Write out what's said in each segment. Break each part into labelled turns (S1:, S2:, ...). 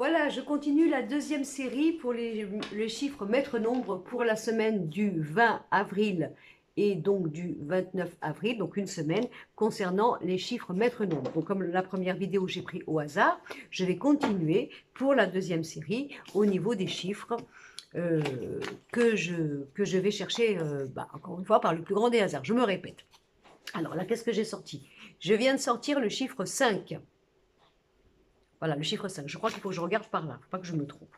S1: Voilà, je continue la deuxième série pour les chiffres maître nombre pour la semaine du 20 avril et donc du 29 avril, donc une semaine, concernant les chiffres maître nombre. Donc comme la première vidéo j'ai pris au hasard, je vais continuer pour la deuxième série au niveau des chiffres que je vais chercher, encore une fois, par le plus grand des hasards. Je me répète. Alors là, qu'est-ce que j'ai sorti? Je viens de sortir le chiffre 5. Voilà, le chiffre 5. Je crois qu'il faut que je regarde par là, il ne faut pas que je me trompe.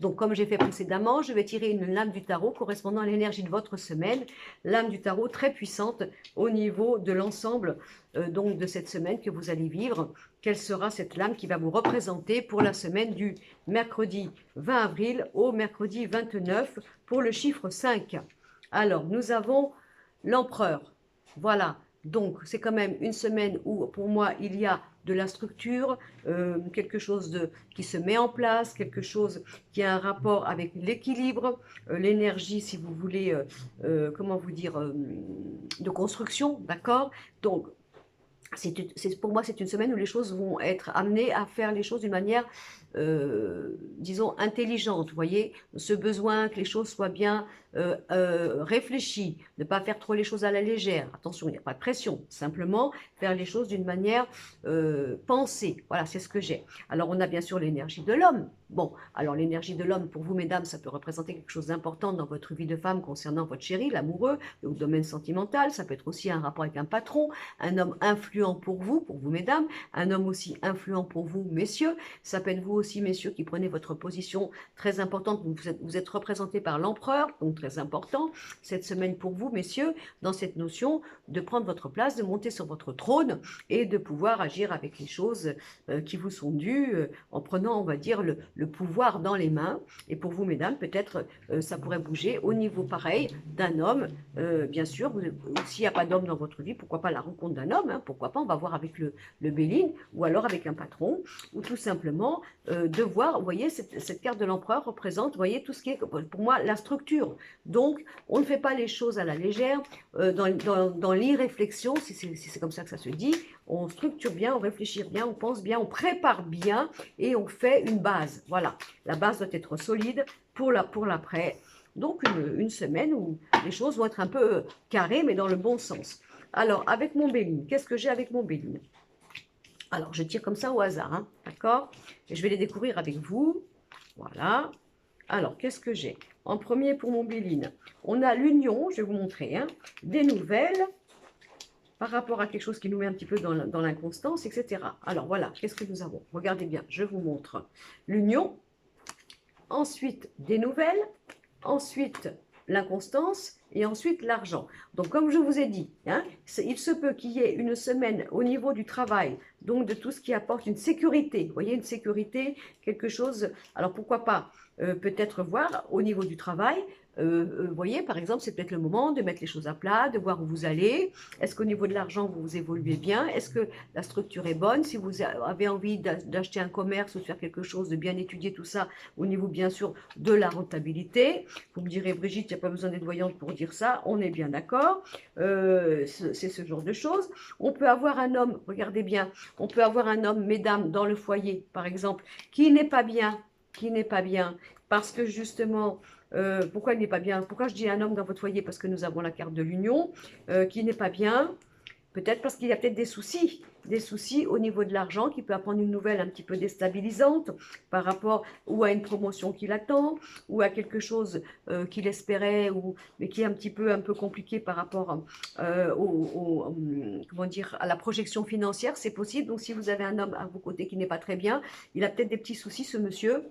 S1: Donc, comme j'ai fait précédemment, je vais tirer une lame du tarot correspondant à l'énergie de votre semaine. Lame du tarot très puissante au niveau de l'ensemble donc de cette semaine que vous allez vivre. Quelle sera cette lame qui va vous représenter pour la semaine du mercredi 20 avril au mercredi 29 pour le chiffre 5. Alors, nous avons l'empereur. Voilà. Donc, c'est quand même une semaine où, pour moi, il y a de la structure, quelque chose qui se met en place, quelque chose qui a un rapport avec l'équilibre, l'énergie, si vous voulez, comment vous dire, de construction, d'accord? Donc, pour moi, c'est une semaine où les choses vont être amenées à faire les choses d'une manière, disons, intelligente. Vous voyez, ce besoin que les choses soient bien réfléchies, ne pas faire trop les choses à la légère. Attention, il n'y a pas de pression. Simplement, faire les choses d'une manière pensée. Voilà, c'est ce que j'ai. Alors, on a bien sûr l'énergie de l'homme. Bon, alors l'énergie de l'homme, pour vous, mesdames, ça peut représenter quelque chose d'important dans votre vie de femme concernant votre chéri, l'amoureux, le domaine sentimental. Ça peut être aussi un rapport avec un patron, un homme influent pour vous, mesdames, un homme aussi influent pour vous, messieurs. Ça peut être vous aussi, messieurs, qui prenez votre position très importante. Vous êtes représenté par l'empereur, donc très important, cette semaine pour vous, messieurs, dans cette notion de prendre votre place, de monter sur votre trône et de pouvoir agir avec les choses qui vous sont dues, en prenant, on va dire, le pouvoir dans les mains. Et pour vous, mesdames, peut-être ça pourrait bouger au niveau pareil d'un homme, bien sûr. S'il n'y a pas d'homme dans votre vie, pourquoi pas la rencontre d'un homme, hein, pourquoi pas, on va voir avec le Béline, ou alors avec un patron, ou tout simplement de voir, vous voyez, cette carte de l'empereur représente, vous voyez, tout ce qui est, pour moi, la structure. Donc, on ne fait pas les choses à la légère, dans l'irréflexion, si c'est comme ça que ça se dit, on structure bien, on réfléchit bien, on pense bien, on prépare bien, et on fait une base. Voilà, la base doit être solide pour l'après. Donc, une semaine où les choses vont être un peu carrées, mais dans le bon sens. Alors, avec mon Béline, qu'est-ce que j'ai avec mon Béline? Alors, je tire comme ça au hasard, hein, d'accord? Et je vais les découvrir avec vous. Voilà. Alors, qu'est-ce que j'ai? En premier, pour mon Béline, on a l'union, je vais vous montrer, hein, des nouvelles par rapport à quelque chose qui nous met un petit peu dans l'inconstance, etc. Alors, voilà, qu'est-ce que nous avons? Regardez bien, je vous montre l'union, ensuite des nouvelles, ensuite l'inconstance et ensuite l'argent. Donc, comme je vous ai dit, hein, il se peut qu'il y ait une semaine au niveau du travail, donc de tout ce qui apporte une sécurité. Vous voyez, une sécurité, quelque chose. Alors, pourquoi pas peut-être voir au niveau du travail. Vous voyez, par exemple, c'est peut-être le moment de mettre les choses à plat, de voir où vous allez. Est-ce qu'au niveau de l'argent, vous évoluez bien? Est-ce que la structure est bonne? Si vous avez envie d'acheter un commerce ou de faire quelque chose, de bien étudier tout ça au niveau, bien sûr, de la rentabilité. Vous me direz, Brigitte, il n'y a pas besoin d'être voyante pour dire ça. On est bien d'accord. C'est ce genre de choses. On peut avoir un homme, regardez bien, on peut avoir un homme, mesdames, dans le foyer, par exemple, qui n'est pas bien, parce que justement, pourquoi il n'est pas bien? Pourquoi je dis un homme dans votre foyer? Parce que nous avons la carte de l'union, qui n'est pas bien, peut-être parce qu'il y a peut-être des soucis au niveau de l'argent, qui peut apprendre une nouvelle un petit peu déstabilisante par rapport ou à une promotion qu'il attend, ou à quelque chose qu'il espérait, mais qui est un peu compliqué par rapport comment dire, à la projection financière, c'est possible. Donc si vous avez un homme à vos côtés qui n'est pas très bien, il a peut-être des petits soucis, ce monsieur,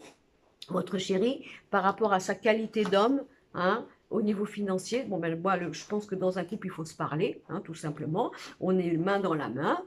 S1: votre chéri, par rapport à sa qualité d'homme, hein, au niveau financier. Bon, ben, moi, je pense que dans un couple, il faut se parler, hein, tout simplement. On est main dans la main,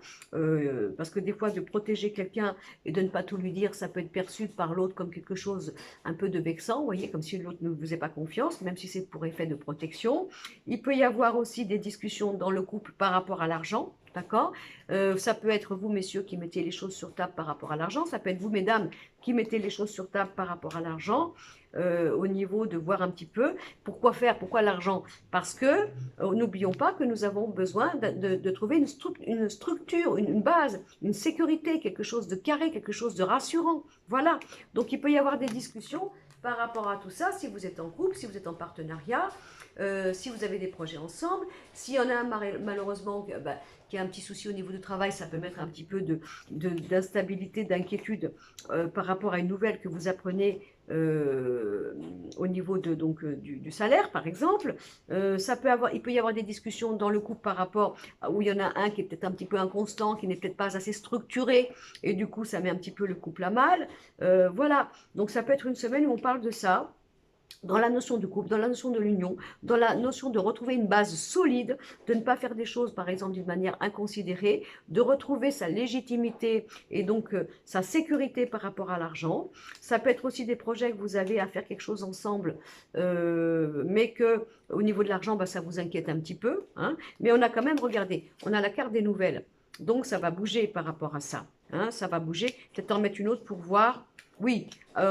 S1: parce que des fois, de protéger quelqu'un et de ne pas tout lui dire, ça peut être perçu par l'autre comme quelque chose un peu de vexant, vous voyez, comme si l'autre ne vous faisait pas confiance, même si c'est pour effet de protection. Il peut y avoir aussi des discussions dans le couple par rapport à l'argent, d'accord? Ça peut être vous, messieurs, qui mettez les choses sur table par rapport à l'argent. Ça peut être vous, mesdames, qui mettez les choses sur table par rapport à l'argent, au niveau de voir un petit peu. Pourquoi faire? Pourquoi l'argent? Parce que n'oublions pas que nous avons besoin de trouver une structure, une base, une sécurité, quelque chose de carré, quelque chose de rassurant. Voilà. Donc, il peut y avoir des discussions par rapport à tout ça, si vous êtes en couple, si vous êtes en partenariat, si vous avez des projets ensemble. S'il y en a un, malheureusement, qui a un petit souci au niveau du travail, ça peut mettre un petit peu d'instabilité, d'inquiétude par rapport à une nouvelle que vous apprenez au niveau du salaire, par exemple. Il peut y avoir des discussions dans le couple par rapport où il y en a un qui est peut-être un petit peu inconstant, qui n'est peut-être pas assez structuré, et du coup, ça met un petit peu le couple à mal. Voilà, donc ça peut être une semaine où on parle de ça, dans la notion du couple, dans la notion de l'union, dans la notion de retrouver une base solide, de ne pas faire des choses, par exemple, d'une manière inconsidérée, de retrouver sa légitimité et donc sa sécurité par rapport à l'argent. Ça peut être aussi des projets que vous avez à faire quelque chose ensemble, mais que au niveau de l'argent, ça vous inquiète un petit peu. Hein, mais on a quand même, regardez, on a la carte des nouvelles. Donc, ça va bouger par rapport à ça. Hein, ça va bouger. Peut-être en mettre une autre pour voir. Oui, vous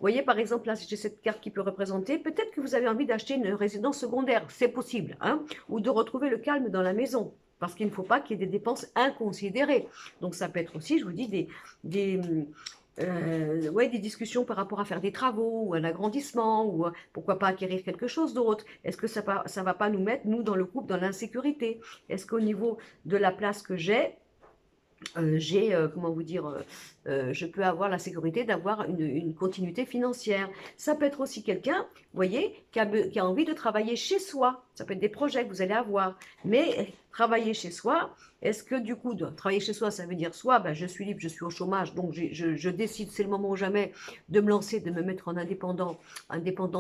S1: voyez, par exemple, là, j'ai cette carte qui peut représenter, peut-être que vous avez envie d'acheter une résidence secondaire, c'est possible, hein, ou de retrouver le calme dans la maison, parce qu'il ne faut pas qu'il y ait des dépenses inconsidérées. Donc, ça peut être aussi, je vous dis, des discussions par rapport à faire des travaux, ou un agrandissement, ou pourquoi pas acquérir quelque chose d'autre. Est-ce que ça va pas nous mettre, nous, dans le couple, dans l'insécurité? Est-ce qu'au niveau de la place que j'ai, comment vous dire, je peux avoir la sécurité d'avoir une continuité financière. Ça peut être aussi quelqu'un, vous voyez, qui a envie de travailler chez soi. Ça peut être des projets que vous allez avoir. Mais travailler chez soi, est-ce que du coup, travailler chez soi, ça veut dire soit je suis libre, je suis au chômage, donc je décide, c'est le moment ou jamais, de me lancer, de me mettre en indépendante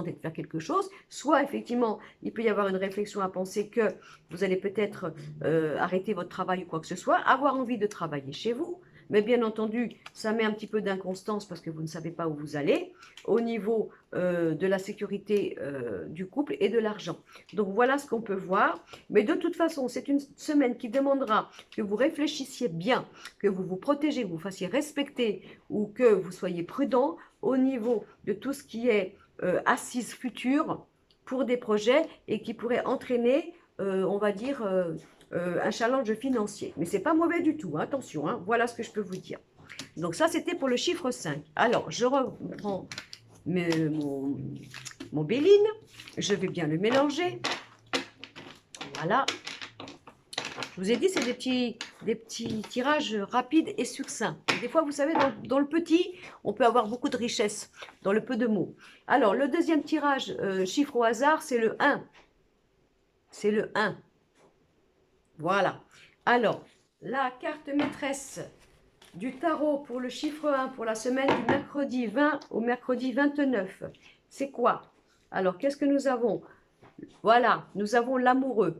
S1: et de faire quelque chose. Soit effectivement, il peut y avoir une réflexion à penser que vous allez peut-être arrêter votre travail ou quoi que ce soit, avoir envie de travailler chez vous. Mais bien entendu, ça met un petit peu d'inconstance parce que vous ne savez pas où vous allez au niveau de la sécurité du couple et de l'argent. Donc voilà ce qu'on peut voir. Mais de toute façon, c'est une semaine qui demandera que vous réfléchissiez bien, que vous vous protégez, que vous fassiez respecter ou que vous soyez prudent au niveau de tout ce qui est assise future pour des projets et qui pourrait entraîner, on va dire, un challenge financier. Mais ce n'est pas mauvais du tout, hein, attention, hein, voilà ce que je peux vous dire. Donc ça, c'était pour le chiffre 5. Alors, je reprends mon Béline, je vais bien le mélanger. Voilà. Je vous ai dit, c'est des petits tirages rapides et succincts. Des fois, vous savez, dans le petit, on peut avoir beaucoup de richesse, dans le peu de mots. Alors, le deuxième tirage, chiffre au hasard, c'est le 1. C'est le 1. Voilà. Alors, la carte maîtresse du tarot pour le chiffre 1 pour la semaine du mercredi 20 au mercredi 29, c'est quoi? Alors, qu'est-ce que nous avons? Voilà, nous avons l'amoureux.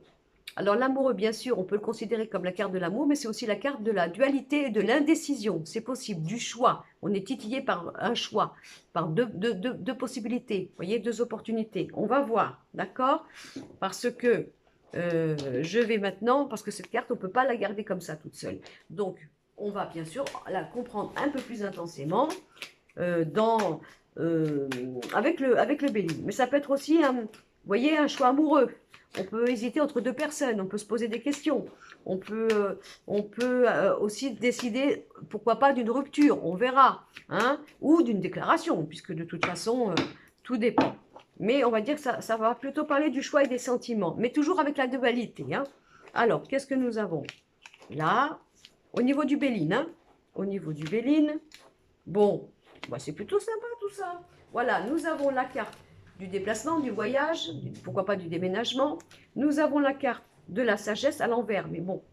S1: Alors, l'amoureux, bien sûr, on peut le considérer comme la carte de l'amour, mais c'est aussi la carte de la dualité et de l'indécision. C'est possible, du choix. On est titillé par un choix, par deux possibilités, vous voyez, deux opportunités. On va voir, d'accord? Parce que je vais maintenant, parce que cette carte, on ne peut pas la garder comme ça toute seule. Donc, on va bien sûr la comprendre un peu plus intensément avec le bélier. Mais ça peut être aussi, vous voyez, un choix amoureux. On peut hésiter entre deux personnes, on peut se poser des questions. On peut aussi décider, pourquoi pas, d'une rupture, on verra. Hein, ou d'une déclaration, puisque de toute façon, tout dépend. Mais on va dire que ça va plutôt parler du choix et des sentiments, mais toujours avec la dualité. Hein. Alors, qu'est-ce que nous avons là? Au niveau du Béline, hein, au niveau du Béline, bon, c'est plutôt sympa tout ça. Voilà, nous avons la carte du déplacement, du voyage, pourquoi pas du déménagement. Nous avons la carte de la sagesse à l'envers, mais bon.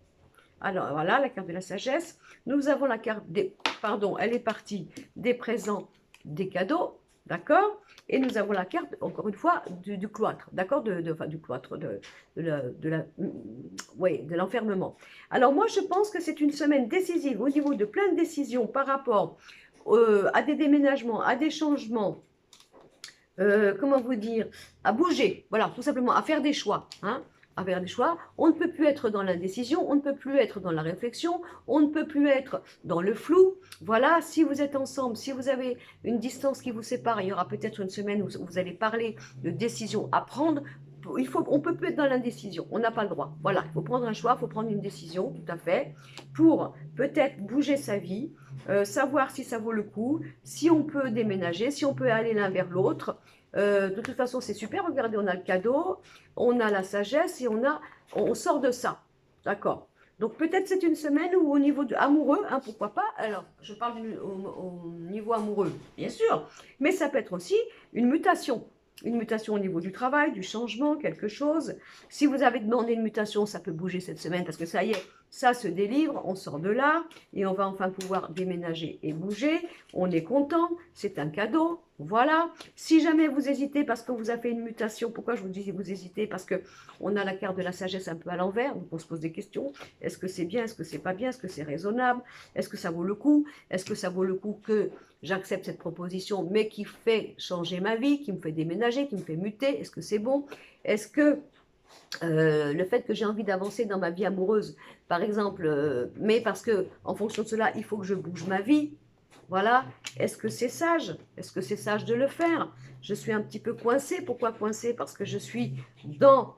S1: Alors voilà, la carte de la sagesse. Nous avons la carte des, pardon, elle est partie des présents, des cadeaux, d'accord? Et nous avons la carte, encore une fois, du cloître, d'accord? Du cloître, de l'enfermement. Alors moi, je pense que c'est une semaine décisive au niveau de plein de décisions par rapport à des déménagements, à des changements, comment vous dire, à bouger, voilà, tout simplement, à faire des choix. Hein. à faire des choix. On ne peut plus être dans l'indécision, on ne peut plus être dans la réflexion, on ne peut plus être dans le flou. Voilà, si vous êtes ensemble, si vous avez une distance qui vous sépare, il y aura peut-être une semaine où vous allez parler de décisions à prendre. On ne peut plus être dans l'indécision, on n'a pas le droit. Voilà, il faut prendre un choix, il faut prendre une décision, tout à fait, pour peut-être bouger sa vie, savoir si ça vaut le coup, si on peut déménager, si on peut aller l'un vers l'autre. De toute façon, c'est super, regardez, on a le cadeau, on a la sagesse et on sort de ça. D'accord. Donc peut-être c'est une semaine où au niveau amoureux, hein, pourquoi pas. Alors, je parle au niveau amoureux, bien sûr, mais ça peut être aussi une mutation. Une mutation au niveau du travail, du changement, quelque chose. Si vous avez demandé une mutation, ça peut bouger cette semaine parce que ça y est, ça se délivre, on sort de là et on va enfin pouvoir déménager et bouger. On est content, c'est un cadeau, voilà. Si jamais vous hésitez parce que vous avez fait une mutation, pourquoi je vous dis vous hésitez? Parce qu'on a la carte de la sagesse un peu à l'envers, donc on se pose des questions. Est-ce que c'est bien? Est-ce que c'est pas bien? Est-ce que c'est raisonnable? Est-ce que ça vaut le coup? Est-ce que ça vaut le coup que j'accepte cette proposition, mais qui fait changer ma vie, qui me fait déménager, qui me fait muter? Est-ce que c'est bon? Est-ce que le fait que j'ai envie d'avancer dans ma vie amoureuse, par exemple, mais parce que en fonction de cela, il faut que je bouge ma vie, voilà. Est-ce que c'est sage? Est-ce que c'est sage de le faire? Je suis un petit peu coincée. Pourquoi coincée? Parce que je suis dans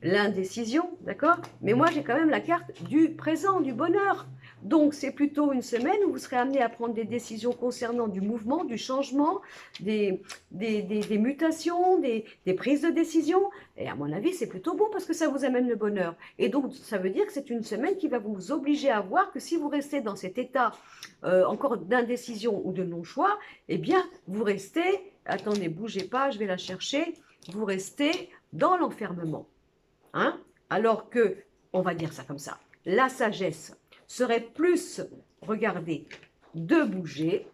S1: l'indécision, d'accord? Mais moi, j'ai quand même la carte du présent, du bonheur. Donc, c'est plutôt une semaine où vous serez amené à prendre des décisions concernant du mouvement, du changement, des mutations, des prises de décision. Et à mon avis, c'est plutôt bon parce que ça vous amène le bonheur. Et donc, ça veut dire que c'est une semaine qui va vous obliger à voir que si vous restez dans cet état encore d'indécision ou de non-choix, eh bien, vous restez, attendez, bougez pas, je vais la chercher, vous restez dans l'enfermement. Hein? Alors que, on va dire ça comme ça, la sagesse serait plus, regardez, de bouger,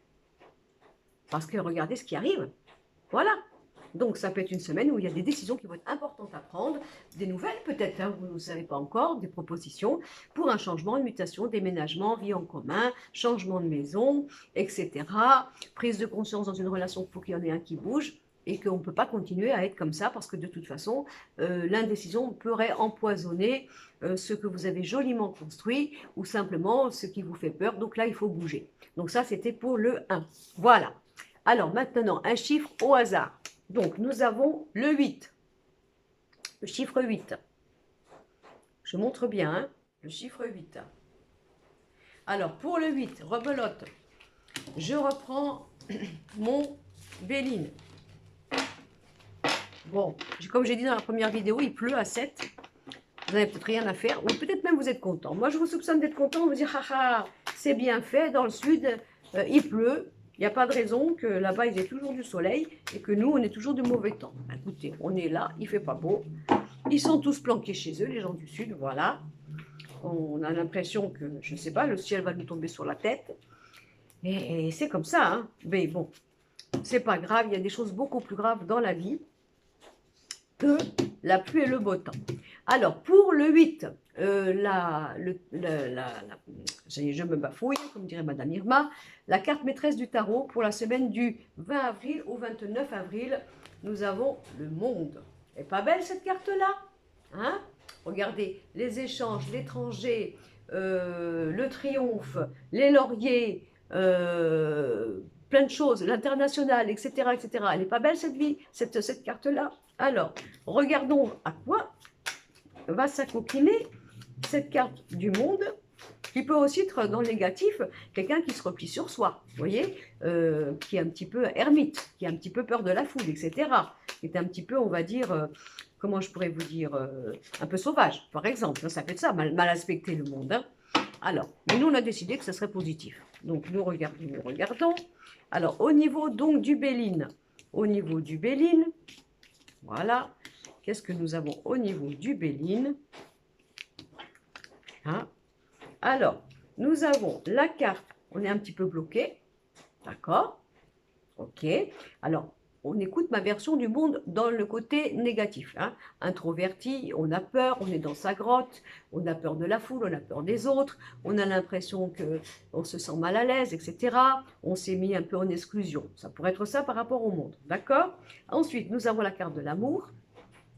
S1: parce que regardez ce qui arrive. Voilà. Donc, ça peut être une semaine où il y a des décisions qui vont être importantes à prendre, des nouvelles peut-être, hein, vous ne savez pas encore, des propositions pour un changement, une mutation, déménagement, vie en commun, changement de maison, etc. Prise de conscience dans une relation, il faut qu'il y en ait un qui bouge et qu'on ne peut pas continuer à être comme ça parce que de toute façon, l'indécision pourrait empoisonner ce que vous avez joliment construit ou simplement ce qui vous fait peur. Donc là, il faut bouger. Donc ça, c'était pour le 1. Voilà. Alors maintenant, un chiffre au hasard. Donc, nous avons le 8, le chiffre 8. Je montre bien, hein, le chiffre 8. Alors, pour le 8, rebelote, je reprends mon Béline. Bon, comme j'ai dit dans la première vidéo, il pleut à 7. Vous n'avez peut-être rien à faire, ou peut-être même vous êtes content. Moi, je vous soupçonne d'être content, vous dire, haha, c'est bien fait, dans le sud, il pleut. Il n'y a pas de raison que là-bas, il y ait toujours du soleil et que nous, on ait toujours du mauvais temps. Écoutez, on est là, il ne fait pas beau. Ils sont tous planqués chez eux, les gens du Sud, voilà. On a l'impression que, je ne sais pas, le ciel va nous tomber sur la tête. Et c'est comme ça, hein. Mais bon, c'est pas grave, il y a des choses beaucoup plus graves dans la vie que la pluie et le beau temps. Alors, pour le 8, je me bafouille, comme dirait Madame Irma, la carte maîtresse du tarot pour la semaine du 20 avril au 29 avril, nous avons le monde. Elle n'est pas belle cette carte-là, hein? Regardez, les échanges, l'étranger, le triomphe, les lauriers, plein de choses, l'international, etc., etc. Elle n'est pas belle cette vie, cette carte-là. Alors, regardons à quoi va s'acoquiner cette carte du monde, qui peut aussi être dans le négatif, quelqu'un qui se replie sur soi, vous voyez, qui est un petit peu ermite, qui a un petit peu peur de la foule, etc., qui est un petit peu, on va dire, comment je pourrais vous dire, un peu sauvage, par exemple, ça peut être ça, mal aspecter le monde, hein. Alors, mais nous on a décidé que ça serait positif, donc nous regardons, alors au niveau donc du Béline, voilà, qu'est-ce que nous avons au niveau du Béline, hein? Alors, nous avons la carte, on est un petit peu bloqué, d'accord? Ok, alors, on écoute ma version du monde dans le côté négatif, hein. Introverti, on a peur, on est dans sa grotte, on a peur de la foule, on a peur des autres, on a l'impression qu'on se sent mal à l'aise, etc. On s'est mis un peu en exclusion. Ça pourrait être ça par rapport au monde, d'accord? Ensuite, nous avons la carte de l'amour,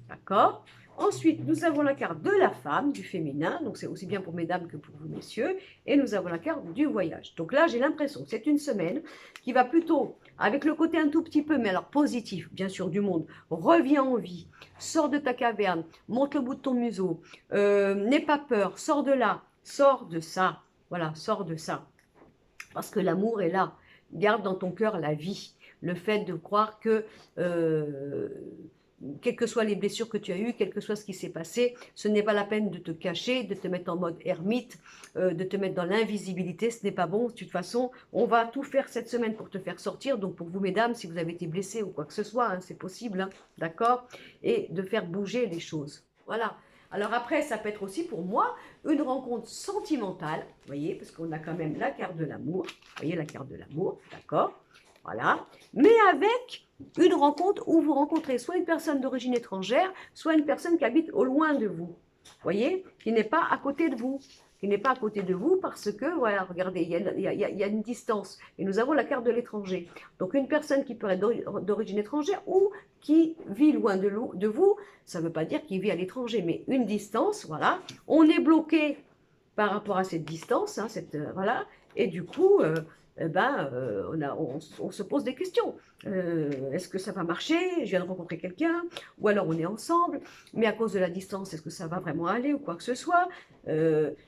S1: d'accord? Ensuite, nous avons la carte de la femme, du féminin, donc c'est aussi bien pour mesdames que pour vous messieurs, et nous avons la carte du voyage. Donc là, j'ai l'impression que c'est une semaine qui va plutôt, avec le côté un tout petit peu, mais alors positif, bien sûr, du monde, reviens en vie, sors de ta caverne, monte le bout de ton museau, n'aie pas peur, sors de là, sors de ça, voilà, sors de ça, parce que l'amour est là, garde dans ton cœur la vie, le fait de croire que... quelles que soient les blessures que tu as eues, quel que soit ce qui s'est passé, ce n'est pas la peine de te cacher, de te mettre en mode ermite, de te mettre dans l'invisibilité, ce n'est pas bon. De toute façon, on va tout faire cette semaine pour te faire sortir. Donc pour vous, mesdames, si vous avez été blessées ou quoi que ce soit, hein, c'est possible, hein, d'accord? Et de faire bouger les choses. Voilà. Alors après, ça peut être aussi pour moi une rencontre sentimentale, vous voyez, parce qu'on a quand même la carte de l'amour, vous voyez la carte de l'amour, d'accord? Voilà. Mais avec une rencontre où vous rencontrez soit une personne d'origine étrangère, soit une personne qui habite au loin de vous. Voyez, qui n'est pas à côté de vous. Qui n'est pas à côté de vous parce que, voilà, regardez, il y a une distance. Et nous avons la carte de l'étranger. Donc une personne qui peut être d'origine étrangère ou qui vit loin de vous, ça ne veut pas dire qu'il vit à l'étranger, mais une distance, voilà. On est bloqué par rapport à cette distance, hein, voilà. Et du coup, on se pose des questions. Est-ce que ça va marcher? Je viens de rencontrer quelqu'un, ou alors on est ensemble, mais à cause de la distance, est-ce que ça va vraiment aller ou quoi que ce soit?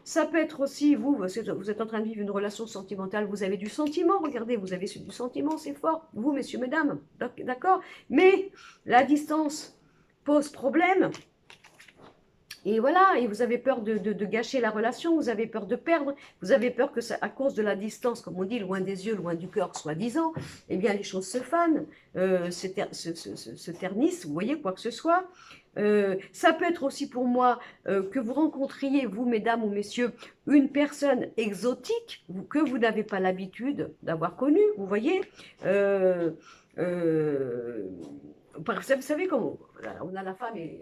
S1: Ça peut être aussi, vous êtes en train de vivre une relation sentimentale, vous avez du sentiment, regardez, vous avez du sentiment, c'est fort, vous, messieurs, mesdames, d'accord? Mais la distance pose problème. Et voilà, et vous avez peur de gâcher la relation, vous avez peur de perdre, vous avez peur que ça, à cause de la distance, comme on dit, loin des yeux, loin du cœur, soi-disant, eh bien les choses se fanent, se ternissent, vous voyez, quoi que ce soit. Ça peut être aussi pour moi que vous rencontriez, vous, mesdames ou messieurs, une personne exotique que vous n'avez pas l'habitude d'avoir connue, vous voyez. Vous savez comment on a la femme et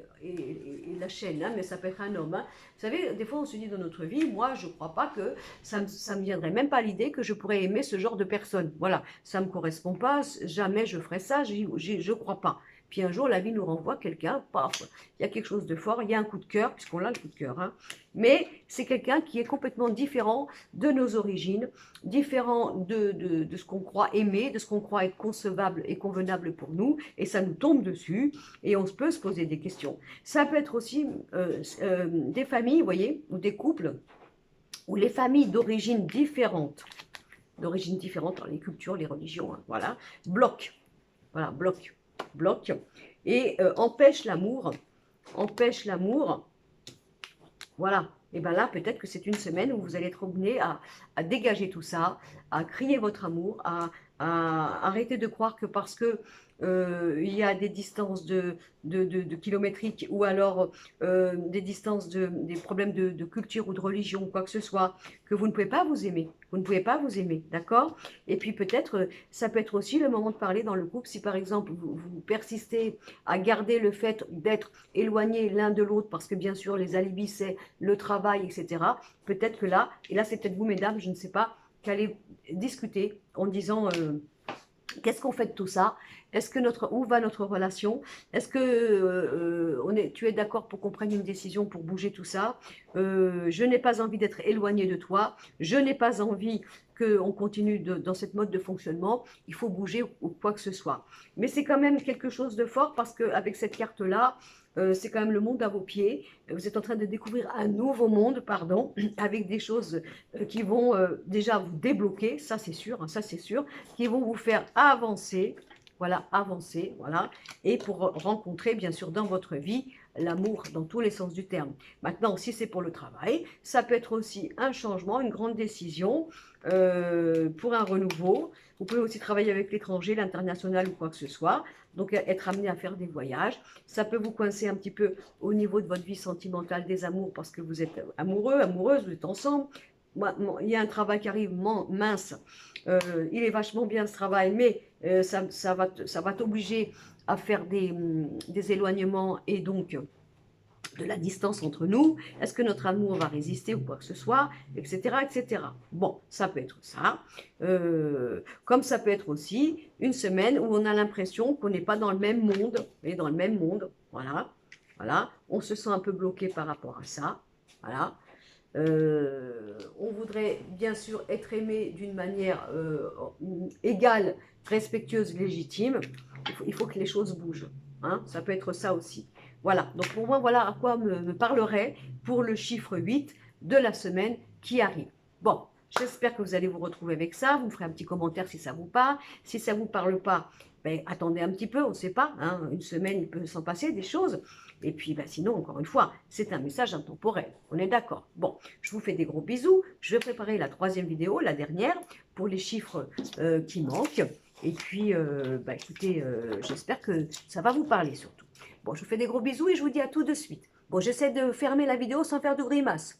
S1: la chaîne, hein, mais ça peut être un homme. Hein. Vous savez, des fois on se dit dans notre vie, moi je ne crois pas que ça me viendrait même pas l'idée que je pourrais aimer ce genre de personne. Voilà, ça ne me correspond pas, jamais je ferais ça, je ne crois pas. Puis un jour, la vie nous renvoie quelqu'un, paf, il y a quelque chose de fort, il y a un coup de cœur, puisqu'on a le coup de cœur. Hein. Mais c'est quelqu'un qui est complètement différent de nos origines, différent de ce qu'on croit aimer, de ce qu'on croit être concevable et convenable pour nous, et ça nous tombe dessus, et on peut se poser des questions. Ça peut être aussi des familles, vous voyez, ou des couples, ou les familles d'origine différente dans les cultures, les religions, hein, voilà, bloquent, voilà, bloque et empêche l'amour, voilà. Et bien là, peut-être que c'est une semaine où vous allez être amené à dégager tout ça, à crier votre amour, à arrêter de croire que parce que il y a des distances de kilométriques ou alors des distances, des problèmes de culture ou de religion ou quoi que ce soit, que vous ne pouvez pas vous aimer. Vous ne pouvez pas vous aimer, d'accord? Et puis peut-être, ça peut être aussi le moment de parler dans le couple, si par exemple vous persistez à garder le fait d'être éloignés l'un de l'autre, parce que bien sûr les alibis c'est le travail, etc. Peut-être que là, et là c'est peut-être vous mesdames, je ne sais pas, qu'allez discuter en disant... qu'est-ce qu'on fait de tout ça? Est-ce que où va notre relation? Est-ce que tu es d'accord pour qu'on prenne une décision pour bouger tout ça? Je n'ai pas envie d'être éloignée de toi. Je n'ai pas envie qu'on continue dans cette mode de fonctionnement. Il faut bouger ou quoi que ce soit. Mais c'est quand même quelque chose de fort parce qu'avec cette carte-là, c'est quand même le monde à vos pieds. Vous êtes en train de découvrir un nouveau monde, pardon, avec des choses qui vont déjà vous débloquer, ça c'est sûr, hein, ça c'est sûr, qui vont vous faire avancer, voilà, et pour rencontrer bien sûr dans votre vie l'amour dans tous les sens du terme. Maintenant, si c'est pour le travail, ça peut être aussi un changement, une grande décision pour un renouveau. Vous pouvez aussi travailler avec l'étranger, l'international ou quoi que ce soit. Donc, être amené à faire des voyages. Ça peut vous coincer un petit peu au niveau de votre vie sentimentale, des amours, parce que vous êtes amoureux, amoureuse, vous êtes ensemble. Il y a un travail qui arrive mince. Il est vachement bien ce travail, mais ça va t'obliger à faire des éloignements et donc de la distance entre nous, est-ce que notre amour va résister ou quoi que ce soit, etc., etc. Bon, ça peut être ça, comme ça peut être aussi une semaine où on a l'impression qu'on n'est pas dans le même monde, mais dans le même monde, voilà. Voilà, on se sent un peu bloqué par rapport à ça. Voilà. On voudrait bien sûr être aimé d'une manière égale, respectueuse, légitime. Il faut que les choses bougent. Hein, ça peut être ça aussi. Voilà, donc pour moi, voilà à quoi me parlerait pour le chiffre 8 de la semaine qui arrive. Bon, j'espère que vous allez vous retrouver avec ça. Vous me ferez un petit commentaire si ça vous parle. Si ça ne vous parle pas, ben, attendez un petit peu, on ne sait pas. Hein, une semaine, il peut s'en passer des choses. Et puis, ben, sinon, encore une fois, c'est un message intemporel. On est d'accord. Bon, je vous fais des gros bisous. Je vais préparer la 3e vidéo, la dernière, pour les chiffres qui manquent. Et puis, bah, écoutez, j'espère que ça va vous parler surtout. Bon, je vous fais des gros bisous et je vous dis à tout de suite. Bon, j'essaie de fermer la vidéo sans faire de grimaces.